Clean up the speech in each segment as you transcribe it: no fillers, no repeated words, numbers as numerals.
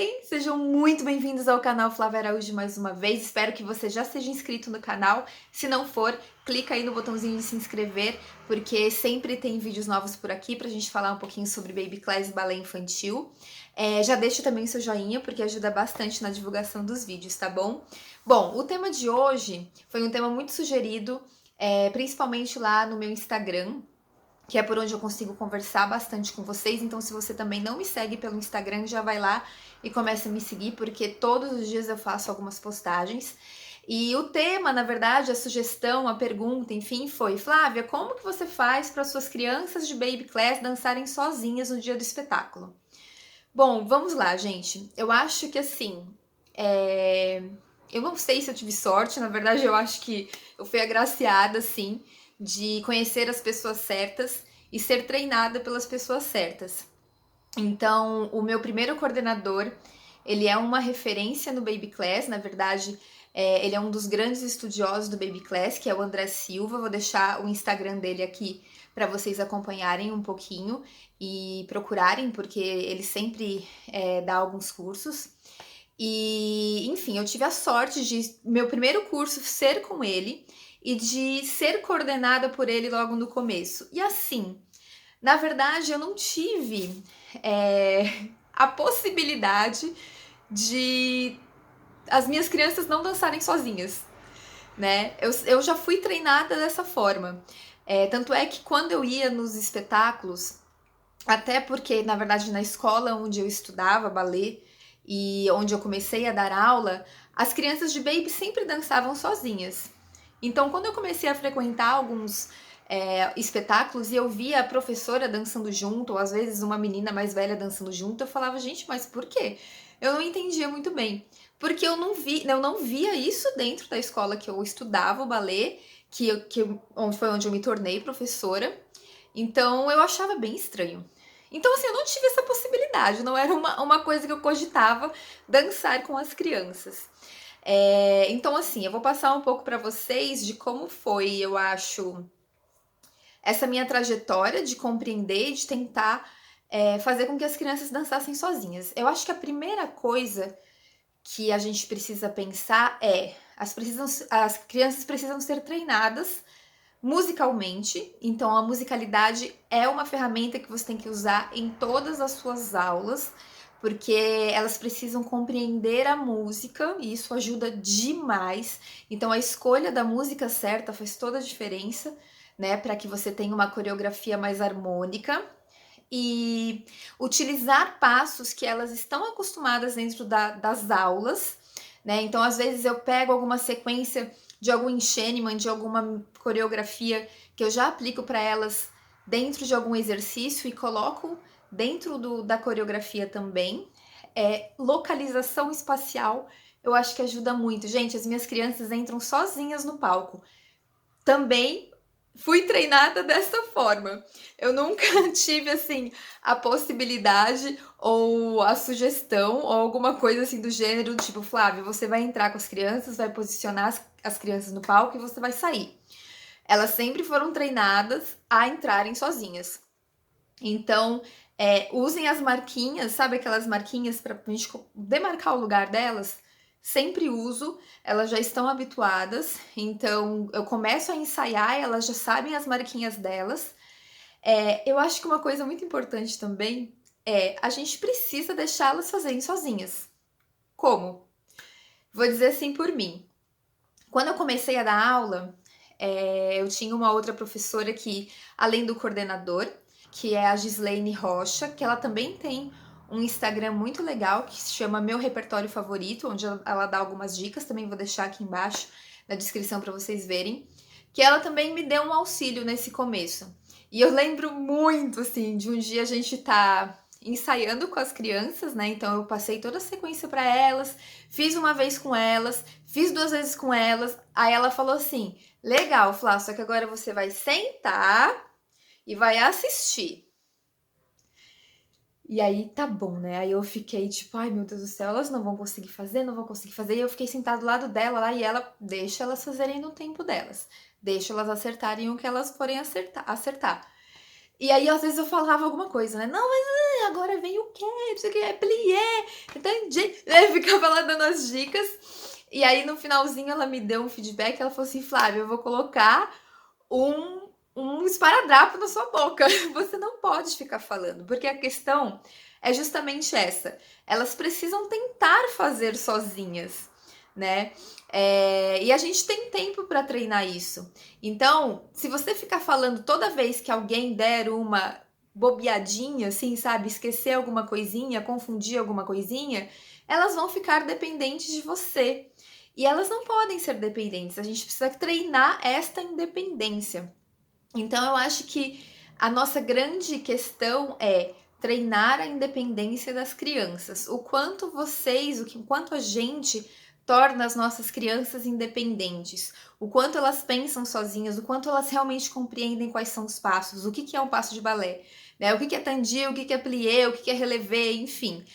bem? Sejam muito bem-vindos ao canal Flávia Araújo mais uma vez. Espero que você já seja inscrito no canal. Se não for, clica aí no botãozinho de se inscrever, porque sempre tem vídeos novos por aqui pra gente falar um pouquinho sobre Baby Class e balé infantil. Já deixa também o seu joinha, porque ajuda bastante na divulgação dos vídeos, tá bom? Bom, o tema de hoje foi um tema muito sugerido, principalmente lá no meu Instagram, que é por onde eu consigo conversar bastante com vocês. Então, se você também não me segue pelo Instagram, já vai lá e começa a me seguir, porque todos os dias eu faço algumas postagens. E o tema, na verdade, a sugestão, a pergunta, enfim, foi: Flávia, como que você faz para suas crianças de Baby Class dançarem sozinhas no dia do espetáculo? Bom, vamos lá, gente. Eu acho que assim, eu não sei se eu tive sorte, na verdade, eu acho que eu fui agraciada, assim, de conhecer as pessoas certas e ser treinada pelas pessoas certas. Então, o meu primeiro coordenador, ele é uma referência no Baby Class, na verdade, ele é um dos grandes estudiosos do Baby Class, que é o André Silva. Vou deixar o Instagram dele aqui para vocês acompanharem um pouquinho e procurarem, porque ele sempre dá alguns cursos. E, enfim, eu tive a sorte de meu primeiro curso ser com ele e de ser coordenada por ele logo no começo. E assim, na verdade, eu não tive a possibilidade de as minhas crianças não dançarem sozinhas, né? Eu já fui treinada dessa forma. Tanto é que quando eu ia nos espetáculos, até porque, na verdade, na escola onde eu estudava balé e onde eu comecei a dar aula, as crianças de baby sempre dançavam sozinhas. Então, quando eu comecei a frequentar alguns espetáculos e eu via a professora dançando junto, ou às vezes uma menina mais velha dançando junto, eu falava, gente, mas por quê? Eu não entendia muito bem. Porque eu não via isso dentro da escola que eu estudava o balé, foi onde eu me tornei professora. Então eu achava bem estranho. Então, assim, eu não tive essa possibilidade, não era uma coisa que eu cogitava dançar com as crianças. Então, assim, eu vou passar um pouco para vocês de como foi, eu acho, essa minha trajetória de compreender e de tentar fazer com que as crianças dançassem sozinhas. Eu acho que a primeira coisa que a gente precisa pensar as crianças precisam ser treinadas musicalmente. Então, a musicalidade é uma ferramenta que você tem que usar em todas as suas aulas, porque elas precisam compreender a música e isso ajuda demais. Então, a escolha da música certa faz toda a diferença, né, para que você tenha uma coreografia mais harmônica e utilizar passos que elas estão acostumadas dentro das aulas, né? Então, às vezes eu pego alguma sequência de algum enchaînement, de alguma coreografia que eu já aplico para elas dentro de algum exercício e coloco dentro da coreografia também. Localização espacial, eu acho que ajuda muito. Gente, as minhas crianças entram sozinhas no palco. Também fui treinada dessa forma. Eu nunca tive, assim, a possibilidade ou a sugestão ou alguma coisa assim do gênero, tipo, Flávia, você vai entrar com as crianças, vai posicionar as crianças no palco e você vai sair. Elas sempre foram treinadas a entrarem sozinhas. Então, usem as marquinhas, sabe aquelas marquinhas para a gente demarcar o lugar delas? Sempre uso, elas já estão habituadas, então eu começo a ensaiar, elas já sabem as marquinhas delas. Eu acho que uma coisa muito importante também a gente precisa deixá-las fazerem sozinhas. Como? Vou dizer assim por mim. Quando eu comecei a dar aula, eu tinha uma outra professora que, além do coordenador, que é a Gislaine Rocha, que ela também tem um Instagram muito legal que se chama Meu Repertório Favorito, onde ela dá algumas dicas, também vou deixar aqui embaixo na descrição para vocês verem, que ela também me deu um auxílio nesse começo. E eu lembro muito, assim, de um dia a gente tá ensaiando com as crianças, né? Então eu passei toda a sequência para elas, fiz uma vez com elas, fiz 2 vezes com elas. Aí ela falou assim: legal, Flá, só que agora você vai sentar e vai assistir. E aí tá bom, né? Aí eu fiquei tipo, ai meu Deus do céu, elas não vão conseguir fazer, não vão conseguir fazer. E eu fiquei sentada do lado dela lá e ela deixa elas fazerem no tempo delas. Deixa elas acertarem o que elas forem acertar. E aí às vezes eu falava alguma coisa, né? Não, mas agora vem o quê? Não sei o que, é plié, entendi. Aí ficava lá dando as dicas. E aí no finalzinho ela me deu um feedback, ela falou assim, Flávia, eu vou colocar um esparadrapo na sua boca. Você não pode ficar falando, porque a questão é justamente essa. Elas precisam tentar fazer sozinhas, né? E a gente tem tempo para treinar isso. Então, se você ficar falando toda vez que alguém der uma bobeadinha, assim, sabe? Esquecer alguma coisinha, confundir alguma coisinha, elas vão ficar dependentes de você. E elas não podem ser dependentes. A gente precisa treinar esta independência. Então, eu acho que a nossa grande questão é treinar a independência das crianças. O quanto vocês, o quanto a gente torna as nossas crianças independentes, o quanto elas pensam sozinhas, o quanto elas realmente compreendem quais são os passos, o que é um passo de balé, né? O que é tandi, o que é plié, o que é relevé, enfim.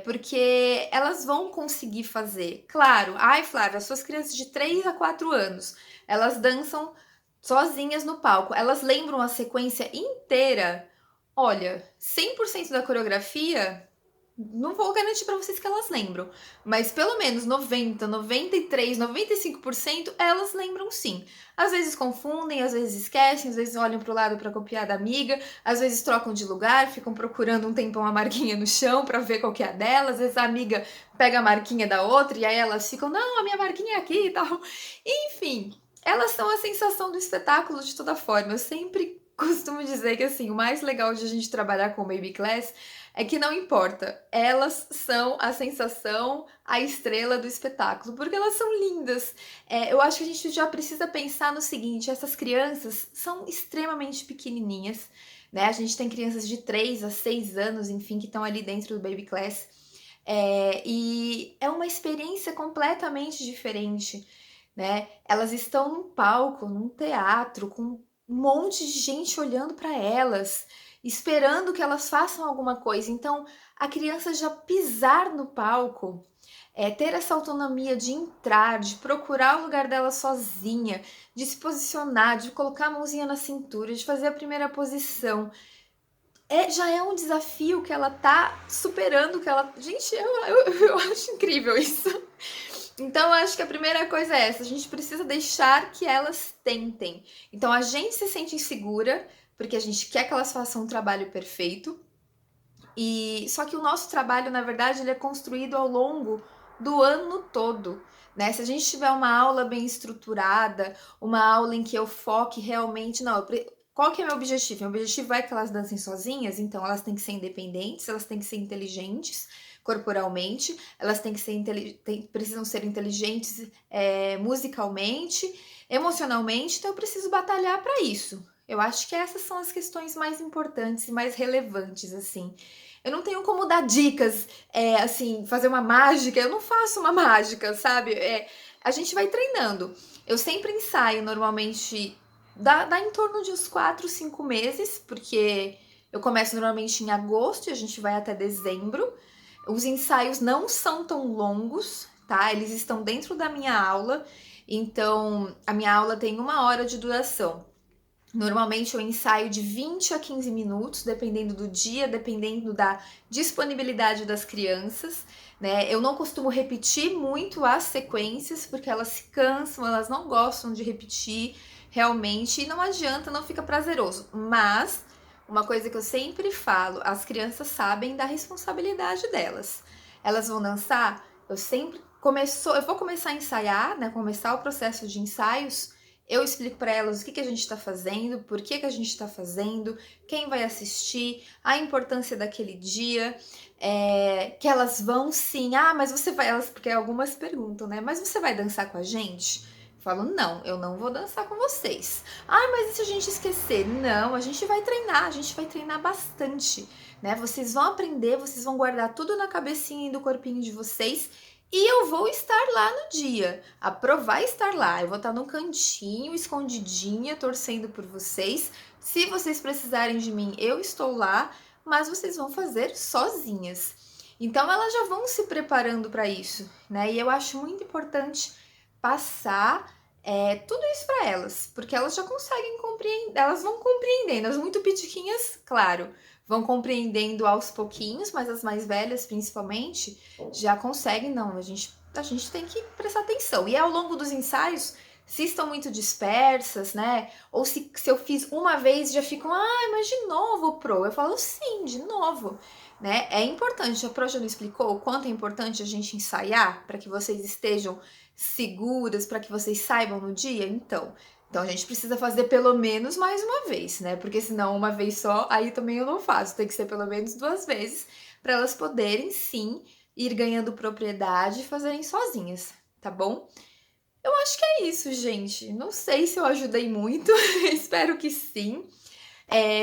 Porque elas vão conseguir fazer. Claro, ai Flávia, as suas crianças de 3 a 4 anos, elas dançam sozinhas no palco, elas lembram a sequência inteira. Olha, 100% da coreografia, não vou garantir para vocês que elas lembram, mas pelo menos 90, 93, 95% elas lembram sim. Às vezes confundem, às vezes esquecem, às vezes olham para o lado para copiar da amiga, às vezes trocam de lugar, ficam procurando um tempão a marquinha no chão para ver qual que é a dela, às vezes a amiga pega a marquinha da outra e aí elas ficam, não, a minha marquinha é aqui e tal. Enfim, elas são a sensação do espetáculo de toda forma. Eu sempre costumo dizer que assim, o mais legal de a gente trabalhar com Baby Class é que não importa, elas são a sensação, a estrela do espetáculo, porque elas são lindas. Eu acho que a gente já precisa pensar no seguinte, essas crianças são extremamente pequenininhas, né? A gente tem crianças de 3 a 6 anos, enfim, que estão ali dentro do Baby Class, e é uma experiência completamente diferente, né? Elas estão num palco, num teatro, com um monte de gente olhando para elas, esperando que elas façam alguma coisa. Então, a criança já pisar no palco, ter essa autonomia de entrar, de procurar o lugar dela sozinha, de se posicionar, de colocar a mãozinha na cintura, de fazer a primeira posição. Já é um desafio que ela tá superando, que ela. Gente, eu acho incrível isso. Então, eu acho que a primeira coisa é essa: a gente precisa deixar que elas tentem. Então, a gente se sente insegura, porque a gente quer que elas façam um trabalho perfeito. E só que o nosso trabalho, na verdade, ele é construído ao longo do ano todo, né? Se a gente tiver uma aula bem estruturada, uma aula em que eu foque realmente, não, qual que é meu objetivo? Meu objetivo é que elas dancem sozinhas, então elas têm que ser independentes, elas têm que ser inteligentes corporalmente, elas têm que ser precisam ser inteligentes musicalmente, emocionalmente, então eu preciso batalhar para isso. Eu acho que essas são as questões mais importantes e mais relevantes, assim. Eu não tenho como dar dicas, assim, fazer uma mágica. Eu não faço uma mágica, sabe? A gente vai treinando. Eu sempre ensaio, normalmente, dá em torno de uns 4, 5 meses, porque eu começo normalmente em agosto e a gente vai até dezembro. Os ensaios não são tão longos, tá? Eles estão dentro da minha aula. Então, a minha aula tem 1 hora de duração. Normalmente eu ensaio de 20 a 15 minutos, dependendo do dia, dependendo da disponibilidade das crianças, né? Eu não costumo repetir muito as sequências, porque elas se cansam, elas não gostam de repetir realmente, e não adianta, não fica prazeroso. Mas, uma coisa que eu sempre falo, as crianças sabem da responsabilidade delas. Elas vão dançar, eu vou começar a ensaiar, né? Começar o processo de ensaios. Eu explico para elas o que a gente está fazendo, por que a gente está fazendo, quem vai assistir, a importância daquele dia, que elas vão sim. Mas você vai. Porque algumas perguntam, né? Mas você vai dançar com a gente? Eu falo, não, eu não vou dançar com vocês. Mas e se a gente esquecer? Não, a gente vai treinar bastante, né? Vocês vão aprender, vocês vão guardar tudo na cabecinha e do corpinho de vocês. E eu vou estar lá no dia, aprovar estar lá. Eu vou estar no cantinho, escondidinha, torcendo por vocês. Se vocês precisarem de mim, eu estou lá, mas vocês vão fazer sozinhas. Então elas já vão se preparando para isso, né? E eu acho muito importante passar tudo isso para elas, porque elas já conseguem compreender, elas vão compreendendo, as muito pitiquinhas, claro, vão compreendendo aos pouquinhos, mas as mais velhas, principalmente, já conseguem, não, a gente tem que prestar atenção. E ao longo dos ensaios, se estão muito dispersas, né, ou se eu fiz uma vez, já ficam, mas de novo, Pro? Eu falo, sim, de novo, né, é importante, a Pro já não explicou o quanto é importante a gente ensaiar, para que vocês estejam seguras, para que vocês saibam no dia? Então a gente precisa fazer pelo menos mais uma vez, né? Porque senão uma vez só, aí também eu não faço. Tem que ser pelo menos 2 vezes para elas poderem sim ir ganhando propriedade e fazerem sozinhas, tá bom? Eu acho que é isso, gente. Não sei se eu ajudei muito, espero que sim.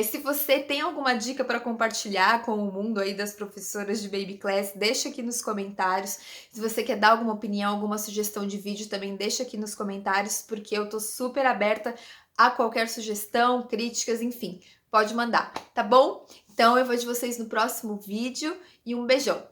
Se você tem alguma dica para compartilhar com o mundo aí das professoras de Baby Class, deixa aqui nos comentários. Se você quer dar alguma opinião, alguma sugestão de vídeo, também deixa aqui nos comentários, porque eu tô super aberta a qualquer sugestão, críticas, enfim, pode mandar, tá bom? Então eu vejo vocês no próximo vídeo e um beijão!